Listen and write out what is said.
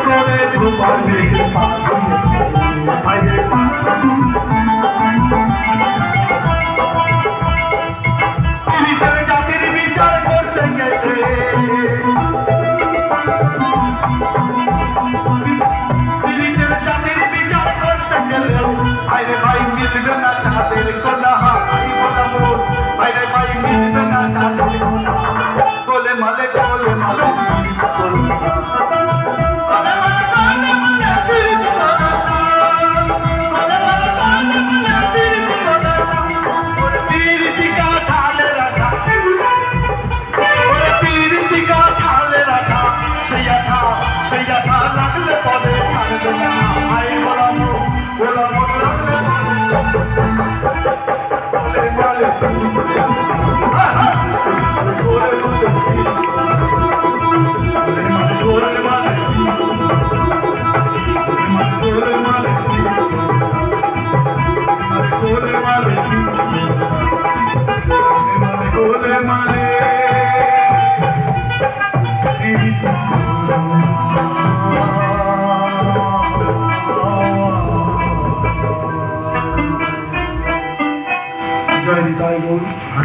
করে ধোপালে জাতির বিচার করতে গেছে জাতির বিচার করতে গেলে আরে ভাই মিলবে না তাদের কোনা আরে ভাই মিলবে না তাদের কোনা গোলে মালে Male